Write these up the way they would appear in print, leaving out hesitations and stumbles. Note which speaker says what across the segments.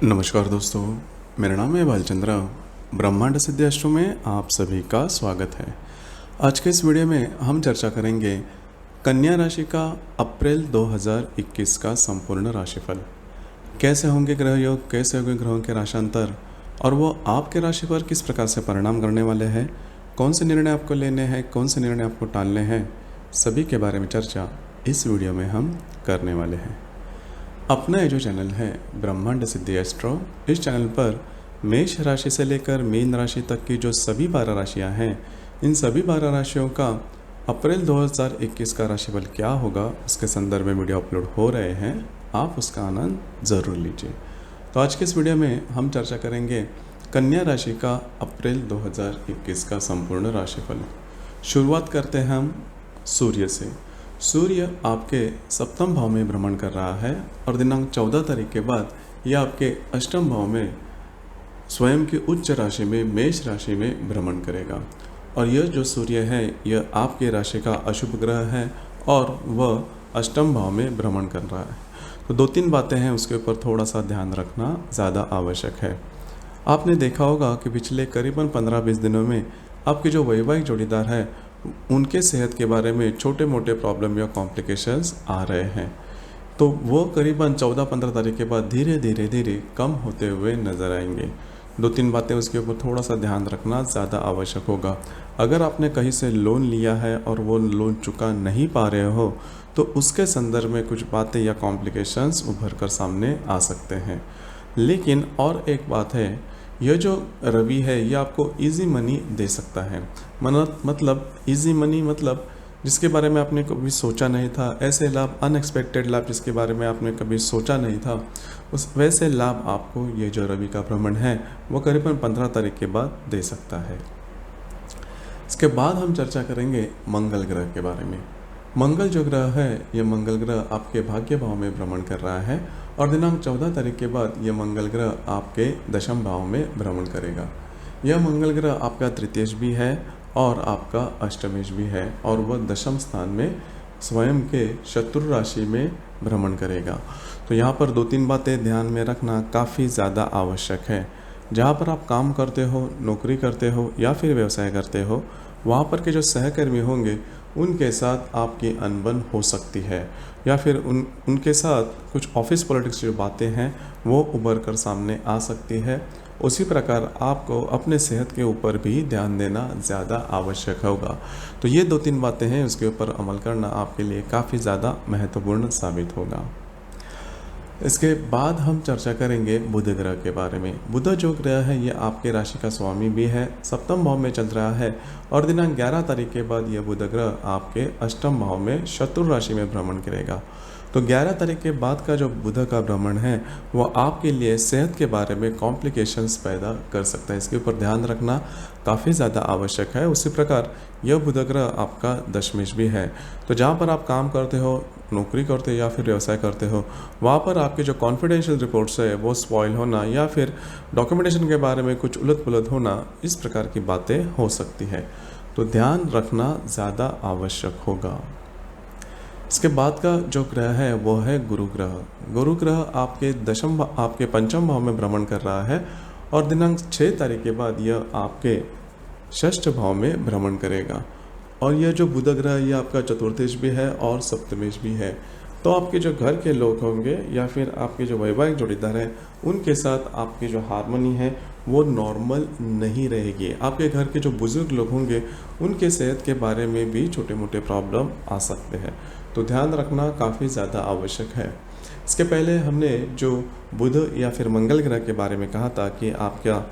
Speaker 1: नमस्कार दोस्तों, मेरा नाम है बालचंद्रा। ब्रह्मांड सिद्धि अष्टों में आप सभी का स्वागत है। आज के इस वीडियो में हम चर्चा करेंगे कन्या राशि का अप्रैल 2021 का संपूर्ण राशिफल। कैसे होंगे ग्रह योग, कैसे होंगे ग्रहों के राशांतर और वो आपके राशि पर किस प्रकार से परिणाम करने वाले हैं, कौन से निर्णय आपको लेने हैं, कौन से निर्णय आपको टालने हैं, सभी के बारे में चर्चा इस वीडियो में हम करने वाले हैं। अपना ये जो चैनल है ब्रह्मांड सिद्धि एस्ट्रो, इस चैनल पर मेष राशि से लेकर मीन राशि तक की जो सभी 12 राशियां हैं, इन सभी 12 राशियों का अप्रैल 2021 का राशिफल क्या होगा उसके संदर्भ में वीडियो अपलोड हो रहे हैं। आप उसका आनंद ज़रूर लीजिए। तो आज के इस वीडियो में हम चर्चा करेंगे कन्या राशि का अप्रैल 2021 का संपूर्ण राशिफल। शुरुआत करते हैं हम सूर्य से। सूर्य आपके सप्तम भाव में भ्रमण कर रहा है और दिनांक 14 तारीख के बाद यह आपके अष्टम भाव में स्वयं की उच्च राशि में मेष राशि में भ्रमण करेगा। और यह जो सूर्य है यह आपके राशि का अशुभ ग्रह है और वह अष्टम भाव में भ्रमण कर रहा है। तो दो तीन बातें हैं, उसके ऊपर थोड़ा सा ध्यान रखना ज़्यादा आवश्यक है। आपने देखा होगा कि पिछले करीबन 15-20 दिनों में आपके जो वैवाहिक जोड़ीदार है उनके सेहत के बारे में छोटे मोटे प्रॉब्लम या कॉम्प्लिकेशंस आ रहे हैं। तो वो करीबन 14-15 तारीख के बाद धीरे धीरे कम होते हुए नज़र आएंगे। दो तीन बातें उसके ऊपर थोड़ा सा ध्यान रखना ज़्यादा आवश्यक होगा। अगर आपने कहीं से लोन लिया है और वो लोन चुका नहीं पा रहे हो तो उसके संदर्भ में कुछ बातें या कॉम्प्लिकेशंस उभर कर सामने आ सकते हैं। लेकिन और एक बात है, यह जो रवि है यह आपको इजी मनी दे सकता है। मतलब इजी मनी मतलब जिसके बारे में आपने कभी सोचा नहीं था, ऐसे लाभ, अनएक्सपेक्टेड लाभ जिसके बारे में आपने कभी सोचा नहीं था, उस वैसे लाभ आपको ये जो रवि का भ्रमण है वो करीबन 15 तारीख के बाद दे सकता है। इसके बाद हम चर्चा करेंगे मंगल ग्रह के बारे में। मंगल जो ग्रह है ये मंगल ग्रह आपके भाग्य भाव में भ्रमण कर रहा है और दिनांक 14 तारीख के बाद ये मंगल ग्रह आपके दशम भाव में भ्रमण करेगा। यह मंगल ग्रह आपका तृतीयेश भी है और आपका अष्टमेश भी है और वह दशम स्थान में स्वयं के शत्रु राशि में भ्रमण करेगा। तो यहाँ पर दो तीन बातें ध्यान में रखना काफ़ी ज़्यादा आवश्यक है। जहाँ पर आप काम करते हो, नौकरी करते हो या फिर व्यवसाय करते हो, वहाँ पर के जो सहकर्मी होंगे उनके साथ आपकी अनबन हो सकती है या फिर उनके साथ कुछ ऑफिस पॉलिटिक्स जो बातें हैं वो उभर कर सामने आ सकती है। उसी प्रकार आपको अपने सेहत के ऊपर भी ध्यान देना ज़्यादा आवश्यक होगा। तो ये दो तीन बातें हैं, उसके ऊपर अमल करना आपके लिए काफ़ी ज़्यादा महत्वपूर्ण साबित होगा। इसके बाद हम चर्चा करेंगे बुध ग्रह के बारे में। बुध जो ग्रह है ये आपके राशि का स्वामी भी है, सप्तम भाव में चल रहा है और दिनांक 11 तारीख के बाद यह बुध ग्रह आपके अष्टम भाव में शत्रु राशि में भ्रमण करेगा। तो 11 तारीख के बाद का जो बुध का भ्रमण है वो आपके लिए सेहत के बारे में कॉम्प्लिकेशंस पैदा कर सकता है। इसके ऊपर ध्यान रखना काफ़ी ज़्यादा आवश्यक है। उसी प्रकार यह बुध ग्रह आपका दशमेश भी है। तो जहाँ पर आप काम करते हो, नौकरी करते हो या फिर व्यवसाय करते हो, वहाँ पर आपके जो कॉन्फिडेंशियल रिपोर्ट्स है वो स्पॉइल होना या फिर डॉक्यूमेंटेशन के बारे में कुछ उलट पुलट होना, इस प्रकार की बातें हो सकती है। तो ध्यान रखना ज़्यादा आवश्यक होगा। इसके बाद का जो ग्रह है वो है गुरु ग्रह। गुरु ग्रह आपके पंचम भाव में भ्रमण कर रहा है और दिनांक 6 तारीख के बाद यह आपके षष्ठ भाव में भ्रमण करेगा। और यह जो बुध ग्रह ये आपका चतुर्थेश भी है और सप्तमेश भी है। तो आपके जो घर के लोग होंगे या फिर आपके जो वैवाहिक जोड़ीदार हैं उनके साथ आपकी जो हार्मनी है वो नॉर्मल नहीं रहेगी। आपके घर के जो बुजुर्ग लोग होंगे उनके सेहत के बारे में भी छोटे मोटे प्रॉब्लम आ सकते हैं। तो ध्यान रखना काफ़ी ज़्यादा आवश्यक है। इसके पहले हमने जो बुध या फिर मंगल ग्रह के बारे में कहा था कि आपका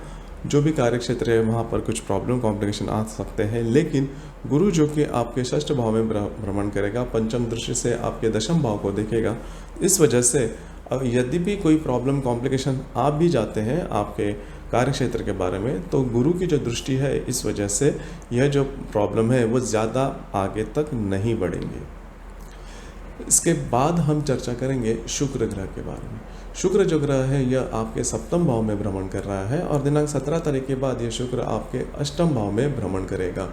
Speaker 1: जो भी कार्य क्षेत्र है वहाँ पर कुछ प्रॉब्लम कॉम्प्लिकेशन आ सकते हैं, लेकिन गुरु जो कि आपके षष्ठ भाव में भ्रमण करेगा, पंचम दृष्टि से आपके दशम भाव को देखेगा। इस वजह से यद्यपि कोई प्रॉब्लम कॉम्प्लिकेशन आ भी जाते हैं आपके कार्य क्षेत्र के बारे में, तो गुरु की जो दृष्टि है इस वजह से यह जो प्रॉब्लम है वो ज़्यादा आगे तक नहीं बढ़ेंगे। इसके बाद हम चर्चा करेंगे शुक्र ग्रह के बारे में। शुक्र जो ग्रह है यह आपके सप्तम भाव में भ्रमण कर रहा है और दिनांक 17 तारीख के बाद यह शुक्र आपके अष्टम भाव में भ्रमण करेगा।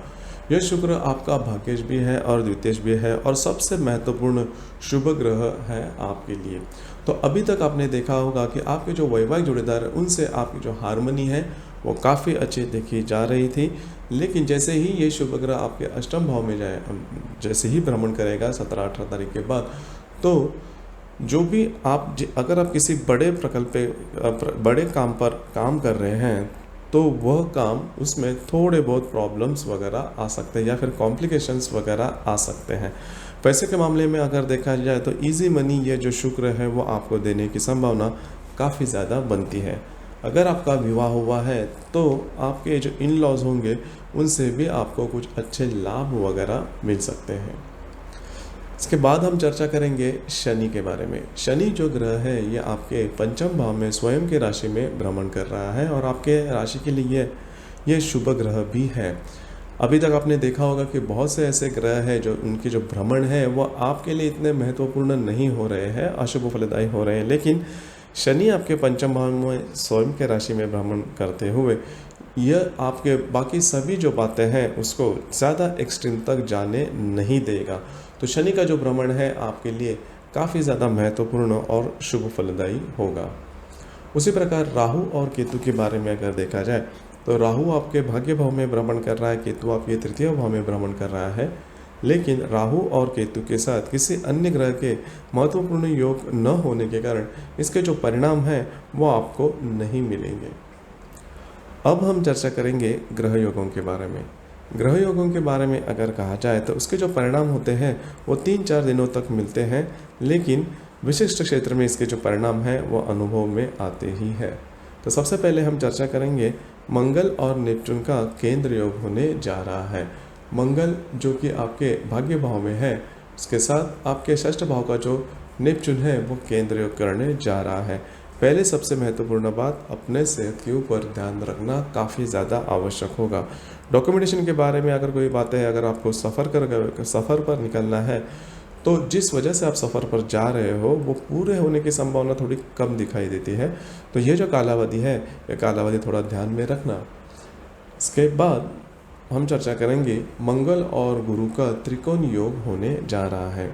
Speaker 1: यह शुक्र आपका भाग्येश भी है और द्वितीयेश भी है और सबसे महत्वपूर्ण शुभ ग्रह है आपके लिए। तो अभी तक आपने देखा होगा कि आपके जो वैवाहिक जोड़ीदार हैं उनसे आपकी जो हार्मनी है वो काफ़ी अच्छी देखी जा रही थी, लेकिन जैसे ही ये शुभ ग्रह आपके अष्टम भाव में जाए, जैसे ही भ्रमण करेगा 17-18 तारीख के बाद, तो जो भी अगर आप किसी बड़े प्रकल्प पे बड़े काम पर काम कर रहे हैं तो वह काम उसमें थोड़े बहुत प्रॉब्लम्स वगैरह आ सकते हैं या फिर कॉम्प्लिकेशंस वगैरह आ सकते हैं। पैसे के मामले में अगर देखा जाए तो इजी मनी ये जो शुक्र है वो आपको देने की संभावना काफ़ी ज़्यादा बनती है। अगर आपका विवाह हुआ है तो आपके जो इन लॉज होंगे उनसे भी आपको कुछ अच्छे लाभ वगैरह मिल सकते हैं। इसके बाद हम चर्चा करेंगे शनि के बारे में। शनि जो ग्रह है ये आपके पंचम भाव में स्वयं के राशि में भ्रमण कर रहा है और आपके राशि के लिए ये शुभ ग्रह भी है। अभी तक आपने देखा होगा कि बहुत से ऐसे ग्रह हैं जो उनके जो भ्रमण है वो आपके लिए इतने महत्वपूर्ण नहीं हो रहे हैं, अशुभ फलदायी हो रहे हैं, लेकिन शनि आपके पंचम भाव में स्वयं के राशि में भ्रमण करते हुए यह आपके बाकी सभी जो बातें हैं उसको ज़्यादा एक्सट्रीम तक जाने नहीं देगा। तो शनि का जो भ्रमण है आपके लिए काफ़ी ज़्यादा महत्वपूर्ण और शुभ फलदायी होगा। उसी प्रकार राहु और केतु के बारे में अगर देखा जाए तो राहु आपके भाग्य भाव में भ्रमण कर रहा है, केतु आपके तृतीय भाव में भ्रमण कर रहा है, लेकिन राहु और केतु के साथ किसी अन्य ग्रह के महत्वपूर्ण योग न होने के कारण इसके जो परिणाम हैं वो आपको नहीं मिलेंगे। अब हम चर्चा करेंगे ग्रह योगों के बारे में। ग्रह योगों के बारे में अगर कहा जाए तो उसके जो परिणाम होते हैं वो 3-4 दिनों तक मिलते हैं, लेकिन विशिष्ट क्षेत्र में इसके जो परिणाम हैं वो अनुभव में आते ही है। तो सबसे पहले हम चर्चा करेंगे मंगल और नेपच्यून का केंद्र योग होने जा रहा है। मंगल जो कि आपके भाग्य भाव में है, उसके साथ आपके षष्ठ भाव का जो नेपच्यून है वो केंद्र योग करने जा रहा है। पहले सबसे महत्वपूर्ण बात, अपने सेहत के ऊपर ध्यान रखना काफ़ी ज़्यादा आवश्यक होगा। डॉक्यूमेंटेशन के बारे में अगर कोई बातें हैं, अगर आपको सफ़र पर निकलना है तो जिस वजह से आप सफ़र पर जा रहे हो वो पूरे होने की संभावना थोड़ी कम दिखाई देती है, तो ये जो कालावधि है ये कालावधि थोड़ा ध्यान में रखना। इसके बाद हम चर्चा करेंगे मंगल और गुरु का त्रिकोण योग होने जा रहा है।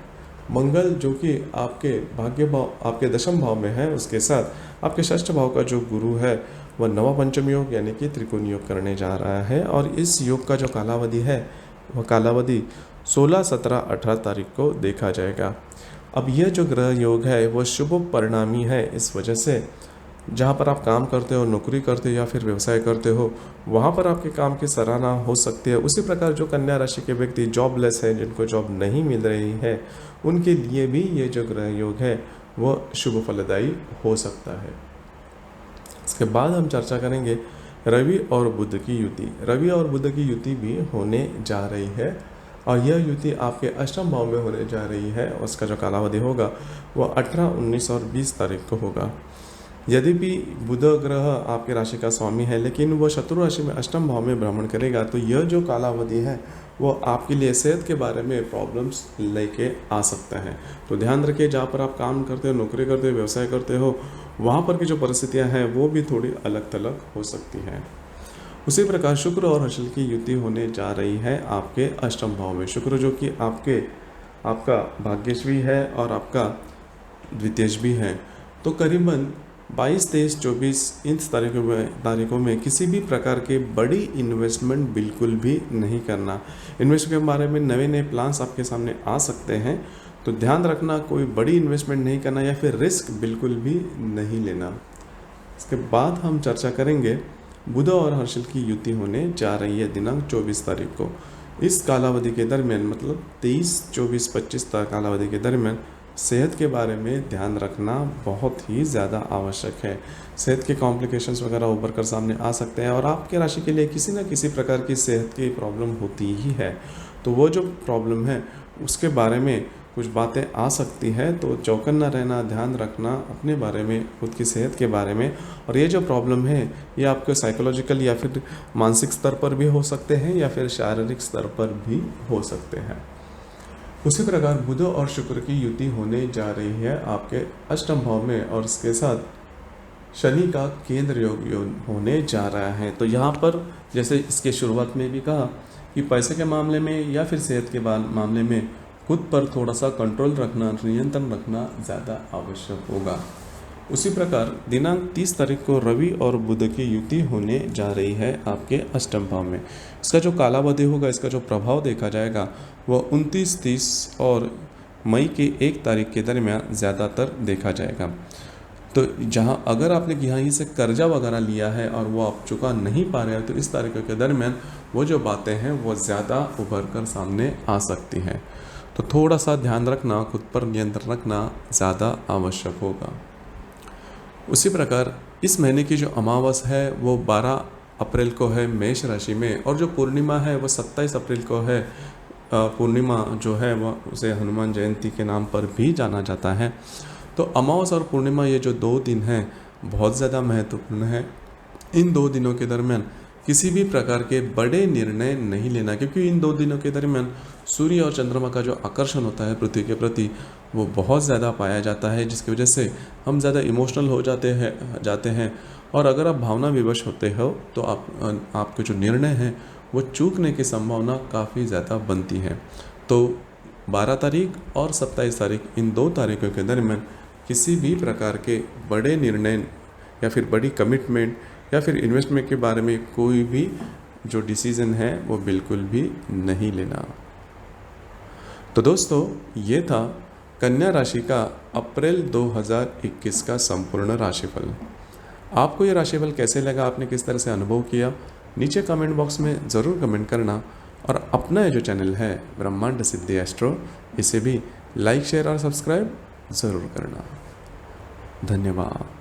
Speaker 1: मंगल जो कि आपके भाग्य भाव आपके दशम भाव में है, उसके साथ आपके षष्ठ भाव का जो गुरु है वह नवा पंचम योग यानी कि त्रिकोण योग करने जा रहा है और इस योग का जो कालावधि है वह कालावधि 16, 17, 18 तारीख को देखा जाएगा। अब यह जो ग्रह योग है वह शुभ परिणामी है, इस वजह से जहाँ पर आप काम करते हो, नौकरी करते हो या फिर व्यवसाय करते हो, वहाँ पर आपके काम की सराहना हो सकती है। उसी प्रकार जो कन्या राशि के व्यक्ति जॉबलेस हैं, जिनको जॉब नहीं मिल रही है, उनके लिए भी ये जो ग्रह योग है वह शुभ फलदायी हो सकता है। इसके बाद हम चर्चा करेंगे रवि और बुध की युति। रवि और बुध की युति भी होने जा रही है और यह युति आपके अष्टम भाव में होने जा रही है। उसका जो कालावधि होगा वह 18, 19 और 20 तारीख को होगा। यद्यपि बुध ग्रह आपके राशि का स्वामी है, लेकिन वह शत्रु राशि में अष्टम भाव में भ्रमण करेगा, तो यह जो कालावधि है वो आपके लिए सेहत के बारे में प्रॉब्लम्स लेके आ सकते हैं। तो ध्यान रखिए, जहाँ पर आप काम करते हो, नौकरी करते हो, व्यवसाय करते हो, वहाँ पर की जो परिस्थितियाँ हैं वो भी थोड़ी अलग थलग हो सकती हैं। उसी प्रकार शुक्र और हर्षल की युति होने जा रही है आपके अष्टम भाव में। शुक्र जो कि आपका भाग्येश भी है और आपका द्वितीयेश भी है। तो करीबन 22, 23, 24 इन तारीखों में किसी भी प्रकार के बड़ी इन्वेस्टमेंट बिल्कुल भी नहीं करना। इन्वेस्टमेंट के बारे में नए नए प्लान्स आपके सामने आ सकते हैं, तो ध्यान रखना कोई बड़ी इन्वेस्टमेंट नहीं करना या फिर रिस्क बिल्कुल भी नहीं लेना। इसके बाद हम चर्चा करेंगे बुध और हर्षल की युति होने जा रही है दिनांक 24 तारीख को। इस कालावधि के दरमियान मतलब 23, 24, 25 कालावधि के दरमियान सेहत के बारे में ध्यान रखना बहुत ही ज़्यादा आवश्यक है। सेहत के कॉम्प्लिकेशंस वगैरह उभर कर सामने आ सकते हैं और आपके राशि के लिए किसी न किसी प्रकार की सेहत की प्रॉब्लम होती ही है। तो वो जो प्रॉब्लम है उसके बारे में कुछ बातें आ सकती है, तो चौकन्ना रहना, ध्यान रखना अपने बारे में, खुद की सेहत के बारे में। और ये जो प्रॉब्लम है ये आपके साइकोलॉजिकल या फिर मानसिक स्तर पर भी हो सकते हैं या फिर शारीरिक स्तर पर भी हो सकते हैं। उसी प्रकार बुध और शुक्र की युति होने जा रही है आपके अष्टम भाव में और इसके साथ शनि का केंद्र योग होने जा रहा है। तो यहाँ पर जैसे इसके शुरुआत में भी कहा कि पैसे के मामले में या फिर सेहत के मामले में खुद पर थोड़ा सा कंट्रोल रखना, नियंत्रण रखना ज़्यादा आवश्यक होगा। उसी प्रकार दिनांक 30 तारीख को रवि और बुध की युति होने जा रही है आपके अष्टम भाव में। इसका जो कालावधि होगा, इसका जो प्रभाव देखा जाएगा वह 29, 30 और मई के 1 तारीख के दरमियान ज़्यादातर देखा जाएगा। तो जहां अगर आपने यहीं से कर्जा वगैरह लिया है और वो आप चुका नहीं पा रहे हैं, तो इस तारीख के दरमियान वो जो बातें हैं वो ज़्यादा उभर कर सामने आ सकती हैं। तो थोड़ा सा ध्यान रखना, खुद पर नियंत्रण रखना ज़्यादा आवश्यक होगा। उसी प्रकार इस महीने की जो अमावस है वो 12 अप्रैल को है मेष राशि में, और जो पूर्णिमा है वो 27 अप्रैल को है। पूर्णिमा जो है वह उसे हनुमान जयंती के नाम पर भी जाना जाता है। तो अमावस और पूर्णिमा ये जो 2 दिन हैं बहुत ज़्यादा महत्वपूर्ण है। इन 2 दिनों के दरमियान किसी भी प्रकार के बड़े निर्णय नहीं लेना, क्योंकि इन 2 दिनों के दरमियान सूर्य और चंद्रमा का जो आकर्षण होता है पृथ्वी के प्रति वो बहुत ज़्यादा पाया जाता है, जिसकी वजह से हम ज़्यादा इमोशनल हो जाते हैं और अगर आप भावना विवश होते हो तो आपके जो निर्णय हैं वो चूकने की संभावना काफ़ी ज़्यादा बनती है। तो 12 तारीख और 27 तारीख, इन 2 तारीखों के दरमियान किसी भी प्रकार के बड़े निर्णय या फिर बड़ी कमिटमेंट या फिर इन्वेस्टमेंट के बारे में कोई भी जो डिसीज़न है वो बिल्कुल भी नहीं लेना। तो दोस्तों, ये था कन्या राशि का अप्रैल 2021 का संपूर्ण राशिफल। आपको ये राशिफल कैसे लगा, आपने किस तरह से अनुभव किया, नीचे कमेंट बॉक्स में ज़रूर कमेंट करना। और अपना ये जो चैनल है ब्रह्मांड सिद्धि एस्ट्रो, इसे भी लाइक, शेयर और सब्सक्राइब ज़रूर करना। धन्यवाद।